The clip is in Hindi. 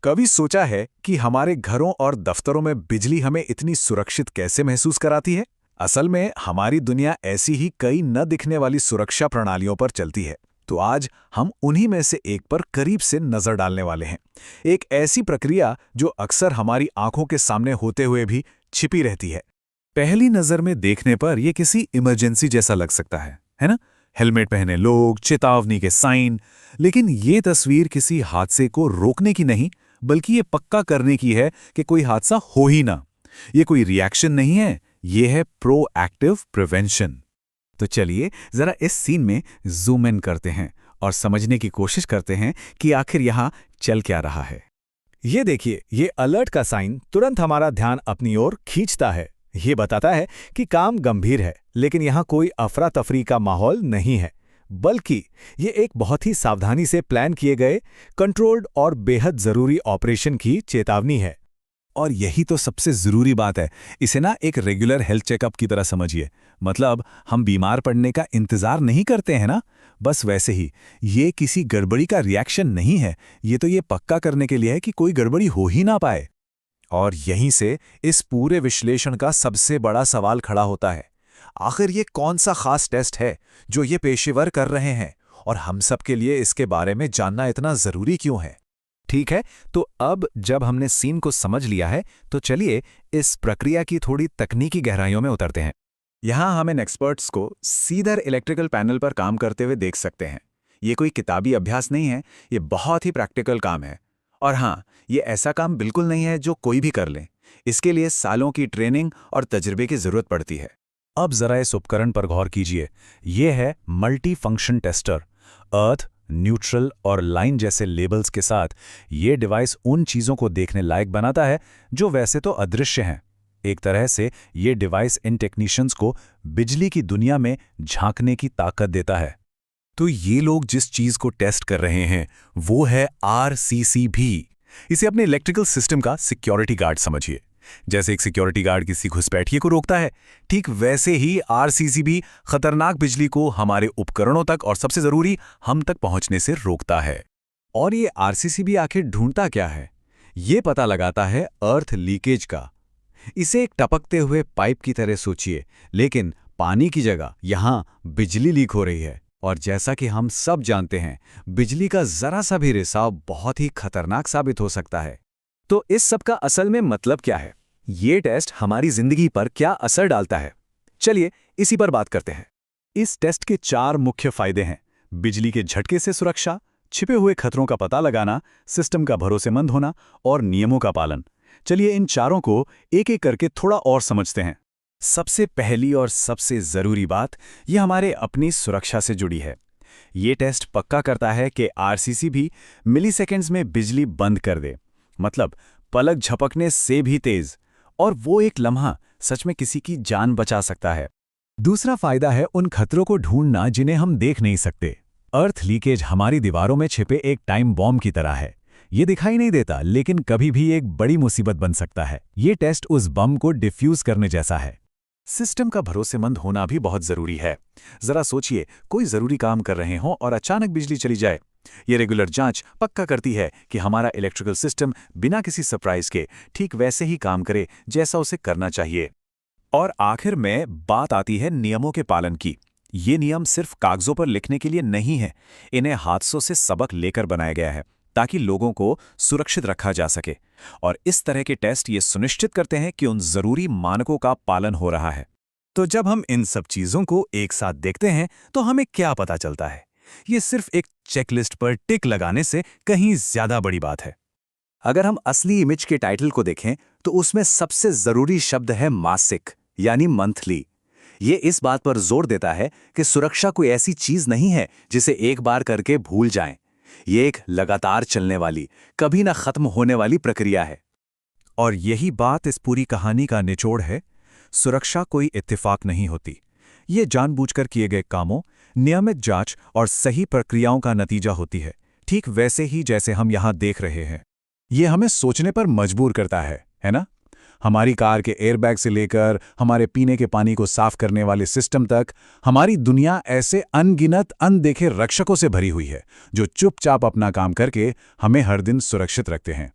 कभी सोचा है कि हमारे घरों और दफ्तरों में बिजली हमें इतनी सुरक्षित कैसे महसूस कराती है? असल में हमारी दुनिया ऐसी ही कई न दिखने वाली सुरक्षा प्रणालियों पर चलती है। तो आज हम उन्हीं में से एक पर करीब से नजर डालने वाले हैं। एक ऐसी प्रक्रिया जो अक्सर हमारी आंखों के सामने होते हुए भी छिपी रहती है। पहली नजर में देखने पर यह किसी इमरजेंसी जैसा लग सकता है ना? हेलमेट पहने लोग, चेतावनी के साइन। लेकिन ये तस्वीर किसी हादसे को रोकने की नहीं, बल्कि ये पक्का करने की है कि कोई हादसा हो ही ना। ये कोई रिएक्शन नहीं है, ये है प्रोएक्टिव प्रिवेंशन। तो चलिए जरा इस सीन में जूम इन करते हैं और समझने की कोशिश करते हैं कि आखिर यहाँ चल क्या रहा है। ये देखिए, ये अलर्ट का साइन तुरंत हमारा ध्यान अपनी ओर खींचता है। ये बताता है कि काम गंभीर है, लेकिन यहाँ कोई अफरा तफरी का माहौल नहीं है, बल्कि ये एक बहुत ही सावधानी से प्लान किए गए, कंट्रोल्ड और बेहद जरूरी ऑपरेशन की चेतावनी है। और यही तो सबसे जरूरी बात है। इसे ना एक रेगुलर हेल्थ चेकअप की तरह समझिए। मतलब हम बीमार पड़ने का इंतजार नहीं करते हैं ना, बस वैसे ही ये किसी गड़बड़ी का रिएक्शन नहीं है, ये तो ये पक्का करने के लिए है कि कोई गड़बड़ी हो ही ना पाए। और यहीं से इस पूरे विश्लेषण का सबसे बड़ा सवाल खड़ा होता है। आखिर ये कौन सा खास टेस्ट है जो ये पेशेवर कर रहे हैं, और हम सब के लिए इसके बारे में जानना इतना जरूरी क्यों है? ठीक है, तो अब जब हमने सीन को समझ लिया है, तो चलिए इस प्रक्रिया की थोड़ी तकनीकी गहराइयों में उतरते हैं। यहाँ हम इन एक्सपर्ट्स को सीधे इलेक्ट्रिकल पैनल पर काम करते हुए देख सकते हैं। ये कोई किताबी अभ्यास नहीं है, ये बहुत ही प्रैक्टिकल काम है। और हाँ, ये ऐसा काम बिल्कुल नहीं है जो कोई भी कर ले। इसके लिए सालों की ट्रेनिंग और तजुर्बे की जरूरत पड़ती है। अब जरा इस उपकरण पर गौर कीजिए। यह है मल्टी फंक्शन टेस्टर। अर्थ, न्यूट्रल और लाइन जैसे लेबल्स के साथ ये डिवाइस उन चीजों को देखने लायक बनाता है जो वैसे तो अदृश्य हैं। एक तरह से ये डिवाइस इन टेक्नीशियंस को बिजली की दुनिया में झांकने की ताकत देता है। तो ये लोग जिस चीज को टेस्ट कर रहे हैं वो है RCCB। इसे अपने इलेक्ट्रिकल सिस्टम का सिक्योरिटी गार्ड समझिए। जैसे एक सिक्योरिटी गार्ड किसी घुसपैठिए को रोकता है, ठीक वैसे ही RCCB खतरनाक बिजली को हमारे उपकरणों तक और सबसे जरूरी हम तक पहुंचने से रोकता है। और ये RCCB आखिर ढूंढता क्या है? ये पता लगाता है अर्थ लीकेज का। इसे एक टपकते हुए पाइप की तरह सोचिए, लेकिन पानी की जगह यहां बिजली लीक हो रही है। और जैसा कि हम सब जानते हैं, बिजली का जरा सा भी रिसाव बहुत ही खतरनाक साबित हो सकता है। तो इस सब का असल में मतलब क्या है? ये टेस्ट हमारी जिंदगी पर क्या असर डालता है? चलिए इसी पर बात करते हैं। इस टेस्ट के 4 मुख्य फायदे हैं: बिजली के झटके से सुरक्षा, छिपे हुए खतरों का पता लगाना, सिस्टम का भरोसेमंद होना और नियमों का पालन। चलिए इन चारों को एक एक करके थोड़ा और समझते हैं। सबसे पहली और सबसे जरूरी बात, यह हमारे अपनी सुरक्षा से जुड़ी है। ये टेस्ट पक्का करता है कि RCCB मिलीसेकेंड्स में बिजली बंद कर दे, मतलब पलक झपकने से भी तेज। और वो एक लम्हा सच में किसी की जान बचा सकता है। दूसरा फायदा है उन खतरों को ढूंढना जिन्हें हम देख नहीं सकते। अर्थ लीकेज हमारी दीवारों में छिपे एक टाइम बॉम्ब की तरह है। ये दिखाई नहीं देता, लेकिन कभी भी एक बड़ी मुसीबत बन सकता है। ये टेस्ट उस बम को डिफ्यूज करने जैसा है। सिस्टम का भरोसेमंद होना भी बहुत जरूरी है। जरा सोचिए, कोई जरूरी काम कर रहे हों और अचानक बिजली चली जाए। ये रेगुलर जांच पक्का करती है कि हमारा इलेक्ट्रिकल सिस्टम बिना किसी सरप्राइज के ठीक वैसे ही काम करे जैसा उसे करना चाहिए। और आखिर में बात आती है नियमों के पालन की। ये नियम सिर्फ कागजों पर लिखने के लिए नहीं है, इन्हें हादसों से सबक लेकर बनाया गया है ताकि लोगों को सुरक्षित रखा जा सके। और इस तरह के टेस्ट ये सुनिश्चित करते हैं कि उन जरूरी मानकों का पालन हो रहा है। तो जब हम इन सब चीजों को एक साथ देखते हैं तो हमें क्या पता चलता है? ये सिर्फ एक चेकलिस्ट पर टिक लगाने से कहीं ज्यादा बड़ी बात है। अगर हम असली इमेज के टाइटल को देखें तो उसमें सबसे जरूरी शब्द है मासिक, यानी मंथली। ये इस बात पर जोर देता है कि सुरक्षा कोई ऐसी चीज नहीं है जिसे एक बार करके भूल जाएं। ये एक लगातार चलने वाली, कभी ना खत्म होने वाली प्रक्रिया है। और यही बात इस पूरी कहानी का निचोड़ है। सुरक्षा कोई इत्तेफाक नहीं होती। ये जानबूझकर किए गए कामों, नियमित जांच और सही प्रक्रियाओं का नतीजा होती है, ठीक वैसे ही जैसे हम यहां देख रहे हैं। ये हमें सोचने पर मजबूर करता है ना? हमारी कार के एयरबैग से लेकर हमारे पीने के पानी को साफ करने वाले सिस्टम तक, हमारी दुनिया ऐसे अनगिनत अनदेखे रक्षकों से भरी हुई है जो चुपचाप अपना काम करके हमें हर दिन सुरक्षित रखते हैं।